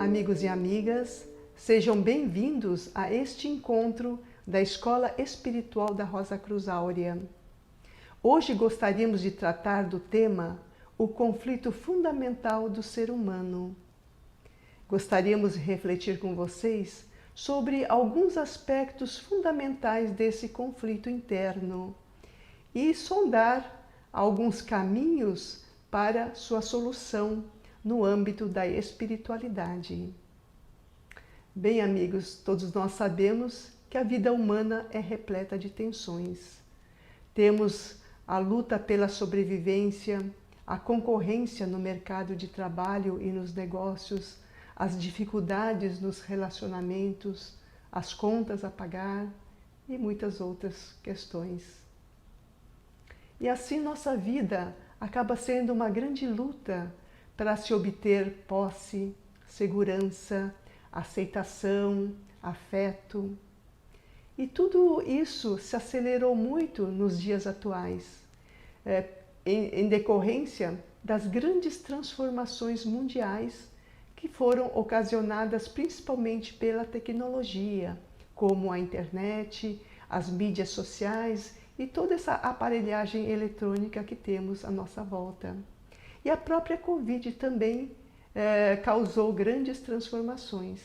amigos e amigas, sejam bem-vindos a este encontro da Escola Espiritual da Rosa Cruz Áurea. Hoje gostaríamos de tratar do tema o conflito fundamental do ser humano. Gostaríamos de refletir com vocês sobre alguns aspectos fundamentais desse conflito interno e sondar alguns caminhos para sua solução no âmbito da espiritualidade. Bem, amigos, todos nós sabemos que a vida humana é repleta de tensões. Temos a luta pela sobrevivência, a concorrência no mercado de trabalho e nos negócios, as dificuldades nos relacionamentos, as contas a pagar e muitas outras questões. E assim nossa vida acaba sendo uma grande luta para se obter posse, segurança, aceitação, afeto. E tudo isso se acelerou muito nos dias atuais, em decorrência das grandes transformações mundiais que foram ocasionadas principalmente pela tecnologia, como a internet, as mídias sociais e toda essa aparelhagem eletrônica que temos à nossa volta. E a própria Covid também causou grandes transformações.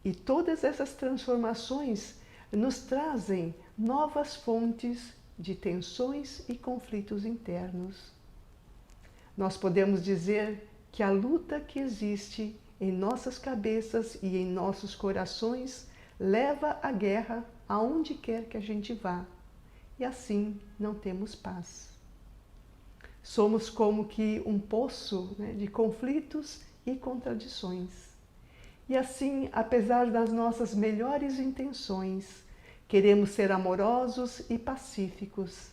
E todas essas transformações nos trazem novas fontes de tensões e conflitos internos. Nós podemos dizer que a luta que existe em nossas cabeças e em nossos corações leva à guerra aonde quer que a gente vá. E assim não temos paz. Somos como que um poço, né, de conflitos e contradições. E assim, apesar das nossas melhores intenções, queremos ser amorosos e pacíficos,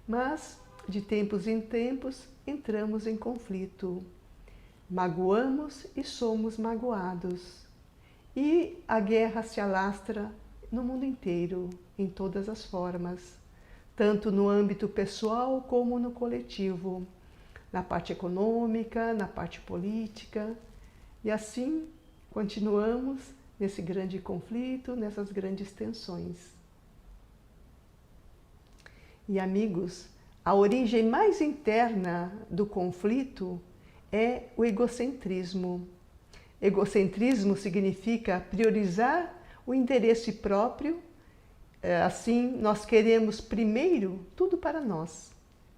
mas de tempos em tempos entramos em conflito. Magoamos e somos magoados. E a guerra se alastra no mundo inteiro, em todas as formas, tanto no âmbito pessoal como no coletivo, na parte econômica, na parte política, e assim continuamos nesse grande conflito, nessas grandes tensões. E amigos, a origem mais interna do conflito é o egocentrismo. Egocentrismo significa priorizar o interesse próprio. Assim, nós queremos primeiro tudo para nós,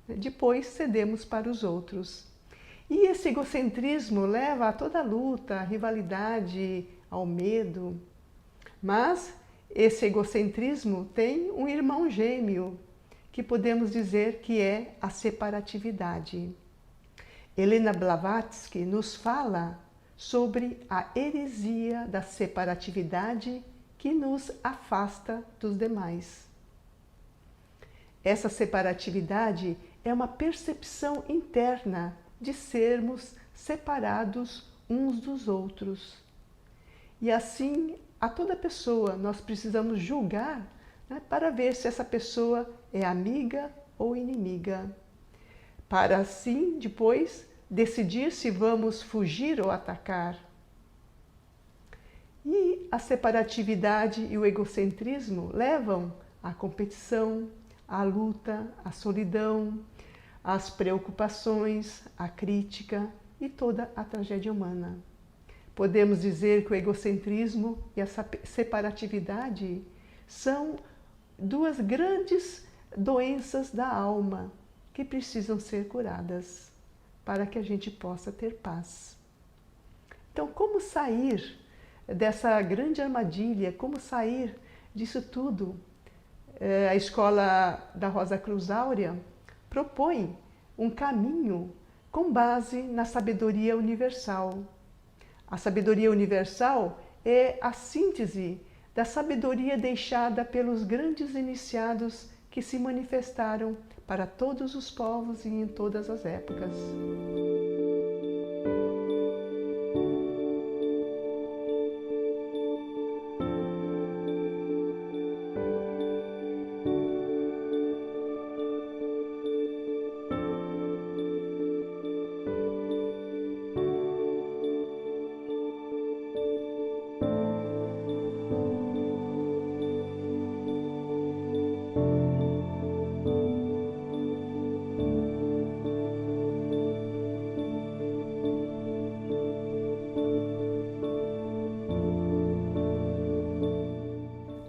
depois cedemos para os outros. E esse egocentrismo leva a toda a luta, a rivalidade, ao medo. Mas esse egocentrismo tem um irmão gêmeo, que podemos dizer que é a separatividade. Helena Blavatsky nos fala sobre a heresia da separatividade que nos afasta dos demais. Essa separatividade é uma percepção interna de sermos separados uns dos outros. E assim, a toda pessoa nós precisamos julgar, né, para ver se essa pessoa é amiga ou inimiga, para assim depois decidir se vamos fugir ou atacar. E a separatividade e o egocentrismo levam à competição, à luta, à solidão, às preocupações, à crítica e toda a tragédia humana. Podemos dizer que o egocentrismo e a separatividade são duas grandes doenças da alma que precisam ser curadas para que a gente possa ter paz. Então, como sair dessa grande armadilha, como sair disso tudo? A Escola da Rosa Cruz Áurea propõe um caminho com base na sabedoria universal. A sabedoria universal é a síntese da sabedoria deixada pelos grandes iniciados que se manifestaram para todos os povos e em todas as épocas.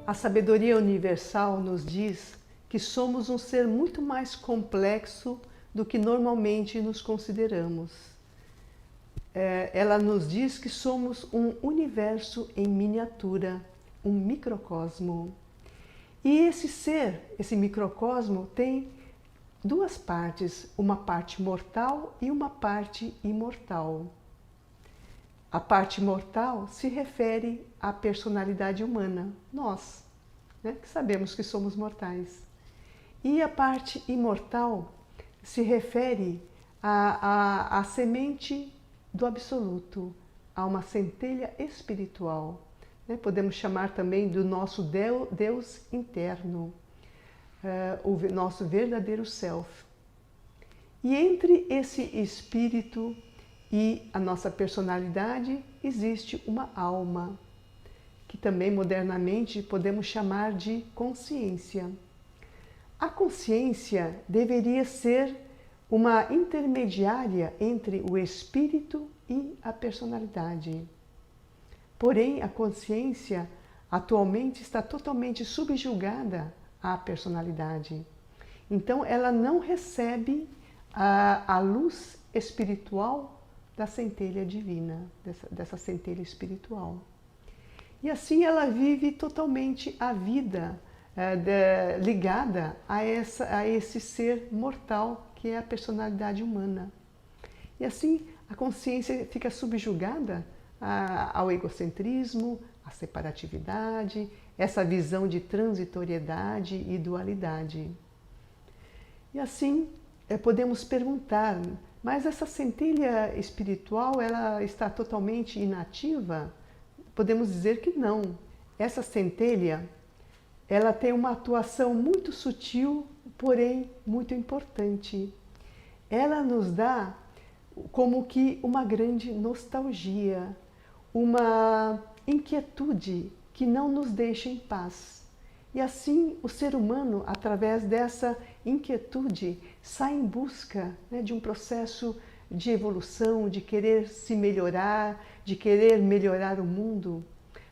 A sabedoria universal nos diz que somos um ser muito mais complexo do que normalmente nos consideramos. Ela nos diz que somos um universo em miniatura, um microcosmo. E esse ser, esse microcosmo, tem duas partes, uma parte mortal e uma parte imortal. A parte mortal se refere à personalidade humana, nós, né, que sabemos que somos mortais. E a parte imortal se refere à semente do absoluto, a uma centelha espiritual. Né? Podemos chamar também do nosso Deus interno, o nosso verdadeiro self. E entre esse espírito e a nossa personalidade existe uma alma, que também modernamente podemos chamar de consciência. A consciência deveria ser uma intermediária entre o espírito e a personalidade. Porém, a consciência atualmente está totalmente subjugada à personalidade. Então, ela não recebe a luz espiritual da centelha divina, dessa centelha espiritual. E assim ela vive totalmente a vida ligada a esse ser mortal que é a personalidade humana. E assim a consciência fica subjugada ao egocentrismo, à separatividade, essa visão de transitoriedade e dualidade. E assim podemos perguntar, mas essa centelha espiritual, ela está totalmente inativa? Podemos dizer que não. Essa centelha, ela tem uma atuação muito sutil, porém muito importante. Ela nos dá como que uma grande nostalgia, uma inquietude que não nos deixa em paz. E assim o ser humano, através dessa inquietude, sai em busca, né, de um processo de evolução, de querer se melhorar, de querer melhorar o mundo.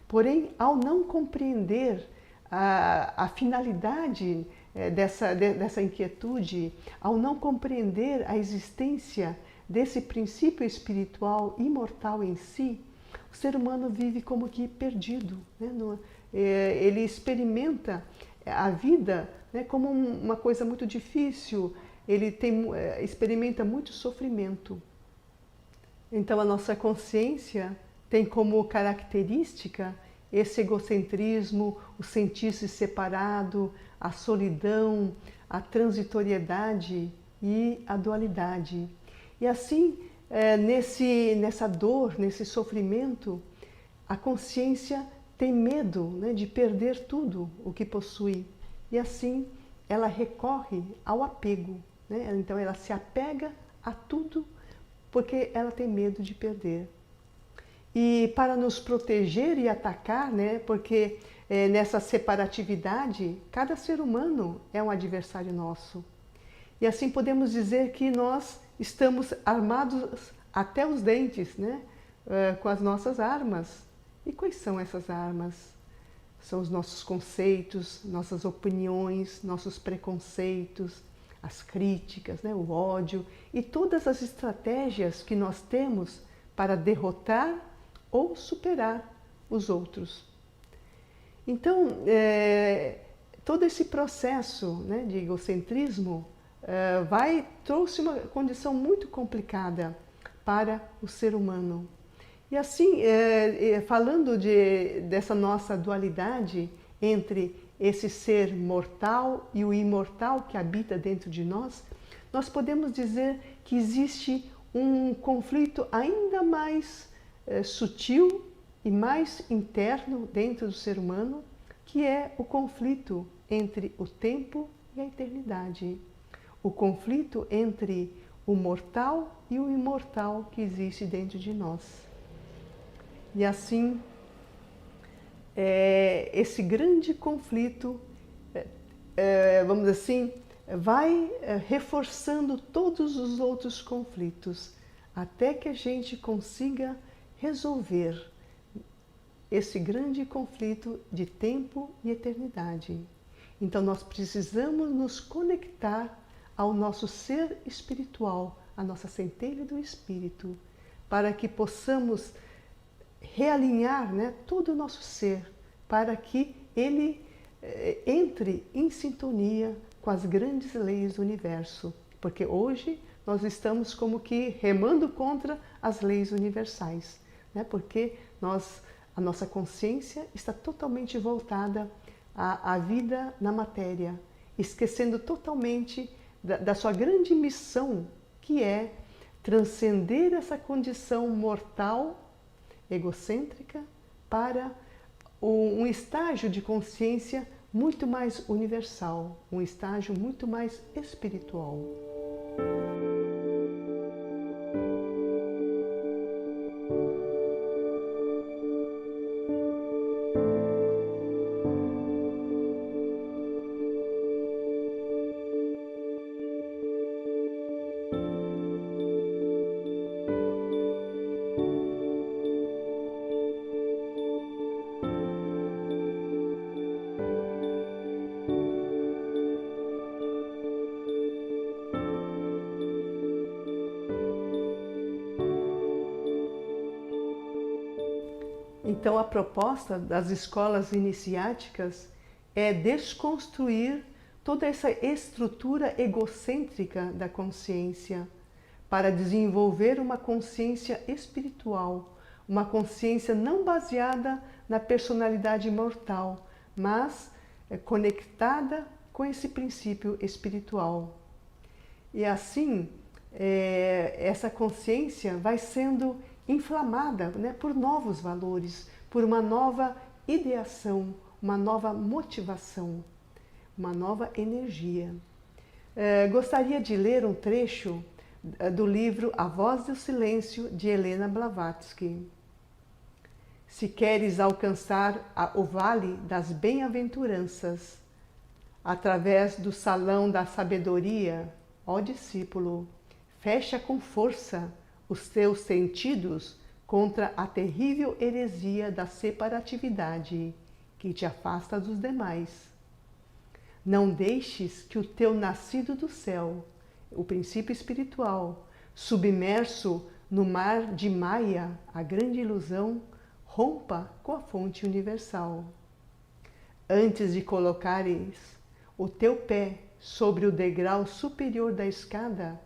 Porém, ao não compreender a finalidade dessa inquietude, ao não compreender a existência desse princípio espiritual imortal em si, o ser humano vive como que perdido, né? Ele experimenta a vida, né, como uma coisa muito difícil, ele experimenta muito sofrimento. Então a nossa consciência tem como característica esse egocentrismo, o sentir-se separado, a solidão, a transitoriedade e a dualidade. E assim, nessa dor, nesse sofrimento, a consciência tem medo, né, de perder tudo o que possui. E assim, ela recorre ao apego. Né? Então, ela se apega a tudo porque ela tem medo de perder. E para nos proteger e atacar, né, porque nessa separatividade, cada ser humano é um adversário nosso. E assim podemos dizer que nós estamos armados até os dentes, né, com as nossas armas. E quais são essas armas? São os nossos conceitos, nossas opiniões, nossos preconceitos, as críticas, né, o ódio e todas as estratégias que nós temos para derrotar ou superar os outros. Então, todo esse processo, né, de egocentrismo trouxe uma condição muito complicada para o ser humano. E assim, falando dessa nossa dualidade entre esse ser mortal e o imortal que habita dentro de nós, nós podemos dizer que existe um conflito ainda mais sutil e mais interno dentro do ser humano, que é o conflito entre o tempo e a eternidade. O conflito entre o mortal e o imortal que existe dentro de nós. E assim, esse grande conflito, vamos dizer assim, vai reforçando todos os outros conflitos, até que a gente consiga resolver esse grande conflito de tempo e eternidade. Então nós precisamos nos conectar ao nosso ser espiritual, à nossa centelha do Espírito, para que possamos realinhar, né, todo o nosso ser, para que ele entre em sintonia com as grandes leis do universo. Porque hoje nós estamos como que remando contra as leis universais, né? Porque a nossa consciência está totalmente voltada à vida na matéria, esquecendo totalmente da sua grande missão, que é transcender essa condição mortal, egocêntrica, para um estágio de consciência muito mais universal, um estágio muito mais espiritual. Então, a proposta das escolas iniciáticas é desconstruir toda essa estrutura egocêntrica da consciência para desenvolver uma consciência espiritual, uma consciência não baseada na personalidade mortal, mas conectada com esse princípio espiritual. E assim, essa consciência vai sendo inflamada, né, por novos valores, por uma nova ideação, uma nova motivação, uma nova energia. Gostaria de ler um trecho do livro A Voz do Silêncio, de Helena Blavatsky. Se queres alcançar o vale das bem-aventuranças, através do salão da sabedoria, ó discípulo, fecha com força os teus sentidos contra a terrível heresia da separatividade que te afasta dos demais. Não deixes que o teu nascido do céu, o princípio espiritual, submerso no mar de Maya, a grande ilusão, rompa com a fonte universal. Antes de colocares o teu pé sobre o degrau superior da escada,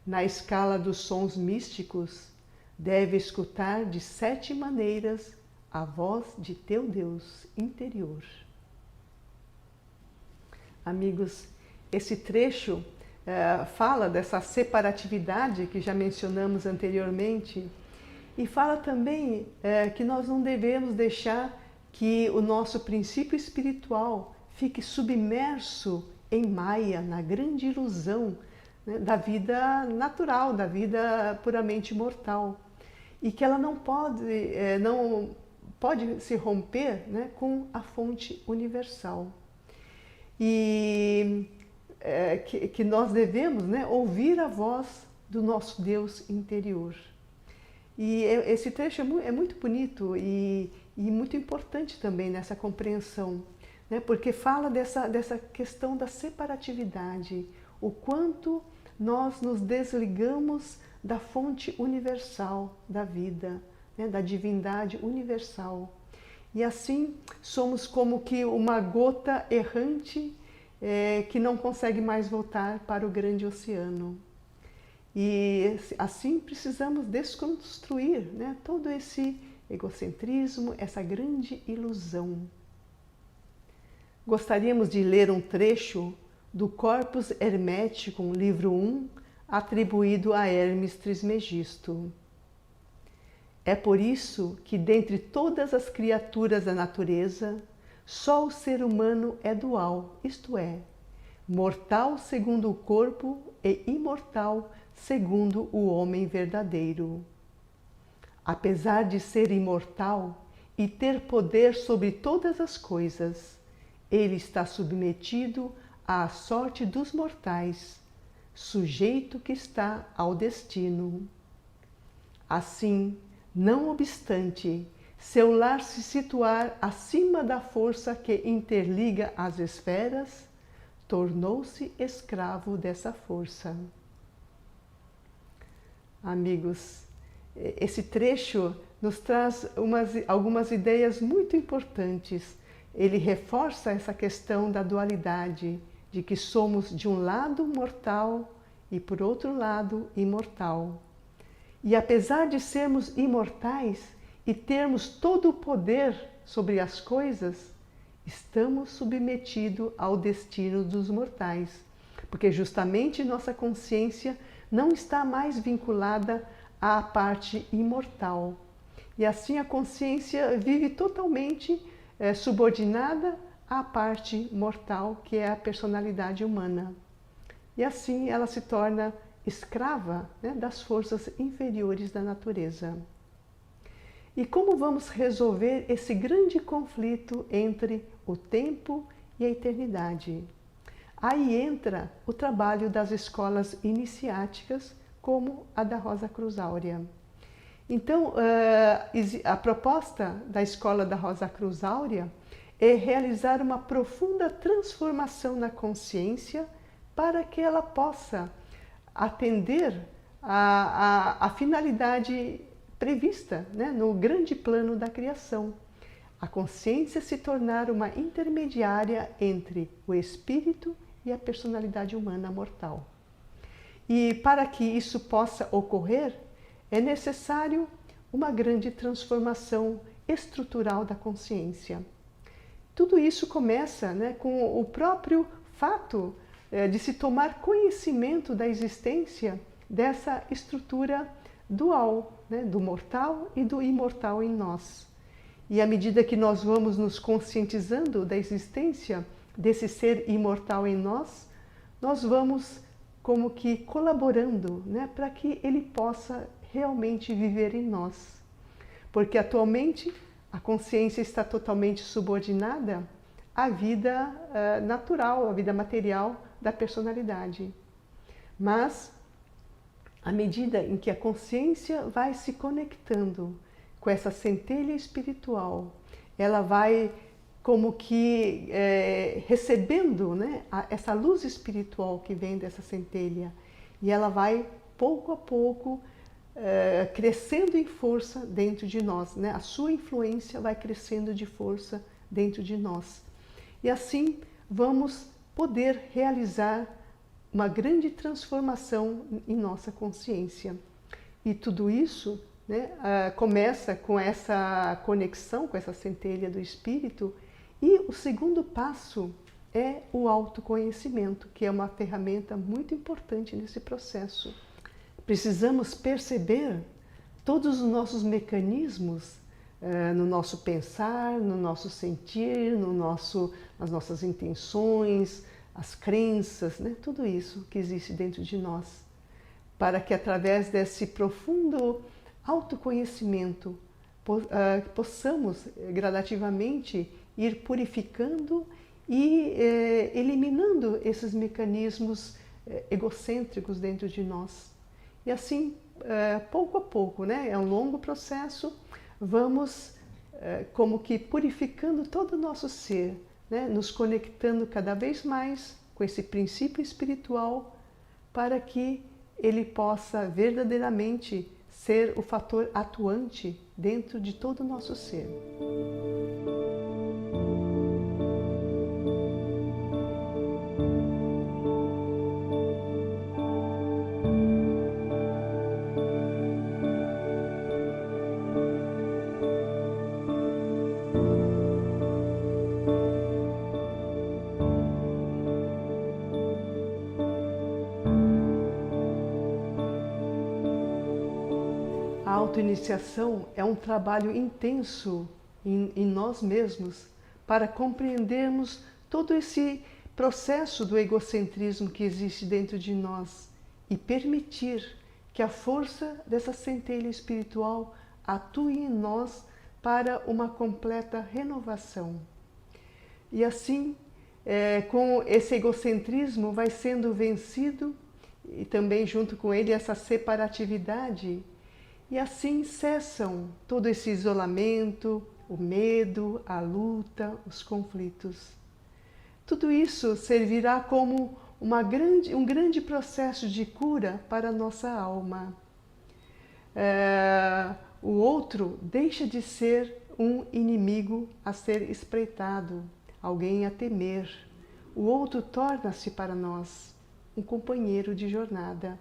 na escala dos sons místicos, deve escutar de 7 maneiras a voz de teu Deus interior. Amigos, esse trecho fala dessa separatividade que já mencionamos anteriormente e fala também que nós não devemos deixar que o nosso princípio espiritual fique submerso em Maya, na grande ilusão, né, da vida natural, da vida puramente mortal, e que ela não pode se romper, né, com a fonte universal. E que nós devemos, né, ouvir a voz do nosso Deus interior. E esse trecho é muito bonito e muito importante também nessa compreensão, né, porque fala dessa questão da separatividade, o quanto nós nos desligamos da fonte universal da vida, né, da divindade universal. E assim somos como que uma gota errante que não consegue mais voltar para o grande oceano. E assim precisamos desconstruir, né, todo esse egocentrismo, essa grande ilusão. Gostaríamos de ler um trecho do Corpus Hermeticum, livro 1, atribuído a Hermes Trismegisto. É por isso que, dentre todas as criaturas da natureza, só o ser humano é dual, isto é, mortal segundo o corpo e imortal segundo o homem verdadeiro. Apesar de ser imortal e ter poder sobre todas as coisas, ele está submetido à sorte dos mortais, sujeito que está ao destino. Assim, não obstante, seu lar se situar acima da força que interliga as esferas, tornou-se escravo dessa força. Amigos, esse trecho nos traz algumas ideias muito importantes. Ele reforça essa questão da dualidade, de que somos de um lado mortal e por outro lado imortal. E apesar de sermos imortais e termos todo o poder sobre as coisas, estamos submetidos ao destino dos mortais, porque justamente nossa consciência não está mais vinculada à parte imortal. E assim a consciência vive totalmente subordinada à parte mortal, que é a personalidade humana. E assim ela se torna escrava, né, das forças inferiores da natureza. E como vamos resolver esse grande conflito entre o tempo e a eternidade? Aí entra o trabalho das escolas iniciáticas, como a da Rosa Cruz Áurea. Então, a proposta da escola da Rosa Cruz Áurea é realizar uma profunda transformação na consciência para que ela possa atender a finalidade prevista, né, no grande plano da criação. A consciência se tornar uma intermediária entre o espírito e a personalidade humana mortal. E para que isso possa ocorrer, é necessário uma grande transformação estrutural da consciência. Tudo isso começa, né, com o próprio fato de se tomar conhecimento da existência dessa estrutura dual, né, do mortal e do imortal em nós. E à medida que nós vamos nos conscientizando da existência desse ser imortal em nós, nós vamos como que colaborando, né, para que ele possa realmente viver em nós. Porque atualmente a consciência está totalmente subordinada à vida natural, à vida material da personalidade. Mas, à medida em que a consciência vai se conectando com essa centelha espiritual, ela vai como que recebendo, né, essa luz espiritual que vem dessa centelha, e ela vai pouco a pouco crescendo em força dentro de nós, né? A sua influência vai crescendo de força dentro de nós. E assim vamos poder realizar uma grande transformação em nossa consciência. E tudo isso, né, começa com essa conexão, com essa centelha do espírito. E o segundo passo é o autoconhecimento, que é uma ferramenta muito importante nesse processo. Precisamos perceber todos os nossos mecanismos no nosso pensar, no nosso sentir, nas nossas intenções, as crenças, né? Tudo isso que existe dentro de nós, para que através desse profundo autoconhecimento possamos gradativamente ir purificando e eliminando esses mecanismos egocêntricos dentro de nós. E assim, pouco a pouco, né? É um longo processo, vamos como que purificando todo o nosso ser, né? Nos conectando cada vez mais com esse princípio espiritual para que ele possa verdadeiramente ser o fator atuante dentro de todo o nosso ser. A autoiniciação é um trabalho intenso em nós mesmos para compreendermos todo esse processo do egocentrismo que existe dentro de nós e permitir que a força dessa centelha espiritual atue em nós para uma completa renovação. E assim, com esse egocentrismo vai sendo vencido e também junto com ele essa separatividade. E assim cessam todo esse isolamento, o medo, a luta, os conflitos. Tudo isso servirá como um grande processo de cura para a nossa alma. O outro deixa de ser um inimigo a ser espreitado, alguém a temer. O outro torna-se para nós um companheiro de jornada,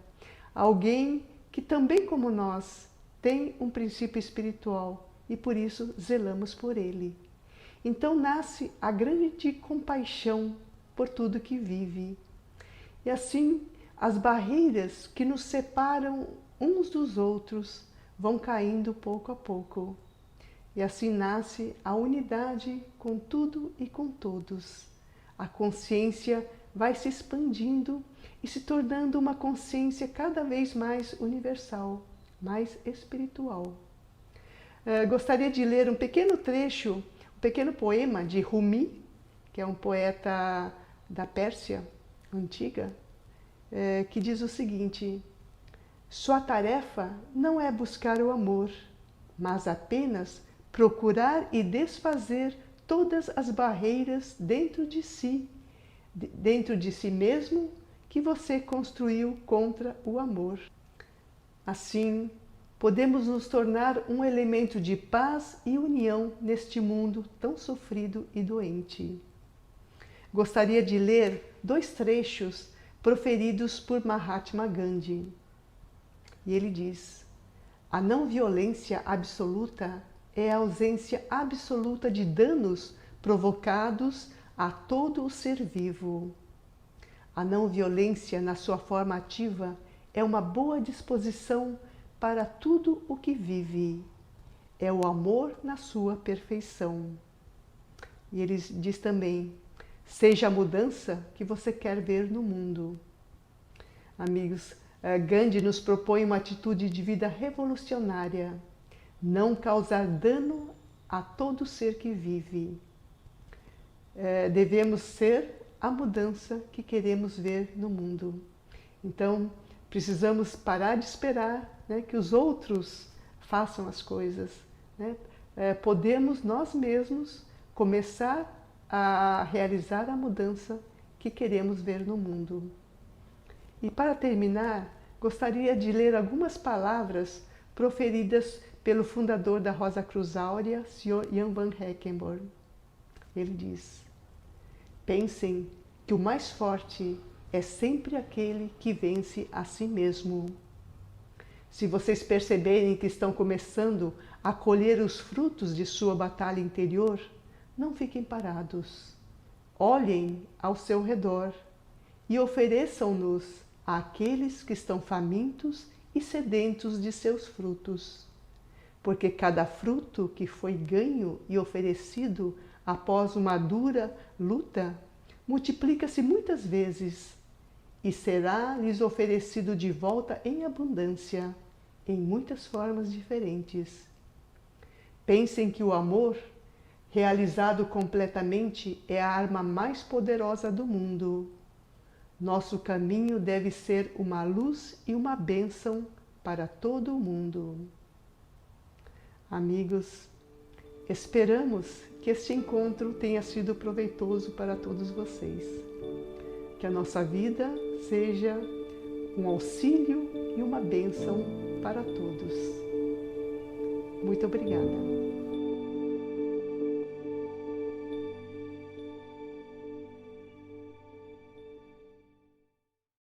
alguém que também como nós tem um princípio espiritual e por isso zelamos por ele. Então nasce a grande compaixão por tudo que vive. E assim as barreiras que nos separam uns dos outros vão caindo pouco a pouco. E assim nasce a unidade com tudo e com todos. A consciência vai se expandindo e se tornando uma consciência cada vez mais universal, mais espiritual. Gostaria de ler um pequeno trecho, um pequeno poema de Rumi, que é um poeta da Pérsia antiga, que diz o seguinte: sua tarefa não é buscar o amor, mas apenas procurar e desfazer todas as barreiras dentro de si mesmo, que você construiu contra o amor. Assim, podemos nos tornar um elemento de paz e união neste mundo tão sofrido e doente. Gostaria de ler 2 trechos proferidos por Mahatma Gandhi. E ele diz: a não violência absoluta é a ausência absoluta de danos provocados a todo o ser vivo. A não violência, na sua forma ativa, é uma boa disposição para tudo o que vive. É o amor na sua perfeição. E ele diz também: seja a mudança que você quer ver no mundo. Amigos, Gandhi nos propõe uma atitude de vida revolucionária: não causar dano a todo ser que vive. Devemos ser a mudança que queremos ver no mundo. Então, precisamos parar de esperar, né, que os outros façam as coisas, né? Podemos nós mesmos começar a realizar a mudança que queremos ver no mundo. E para terminar, gostaria de ler algumas palavras proferidas pelo fundador da Rosa Cruz Áurea, Sr. Jan van Heckenborn. Ele diz: pensem que o mais forte é sempre aquele que vence a si mesmo. Se vocês perceberem que estão começando a colher os frutos de sua batalha interior, não fiquem parados. Olhem ao seu redor e ofereçam-nos àqueles que estão famintos e sedentos de seus frutos. Porque cada fruto que foi ganho e oferecido após uma dura luta, multiplica-se muitas vezes e será lhes oferecido de volta em abundância, em muitas formas diferentes. Pensem que o amor, realizado completamente, é a arma mais poderosa do mundo. Nosso caminho deve ser uma luz e uma bênção para todo o mundo. Amigos, esperamos que este encontro tenha sido proveitoso para todos vocês. Que a nossa vida seja um auxílio e uma bênção para todos. Muito obrigada.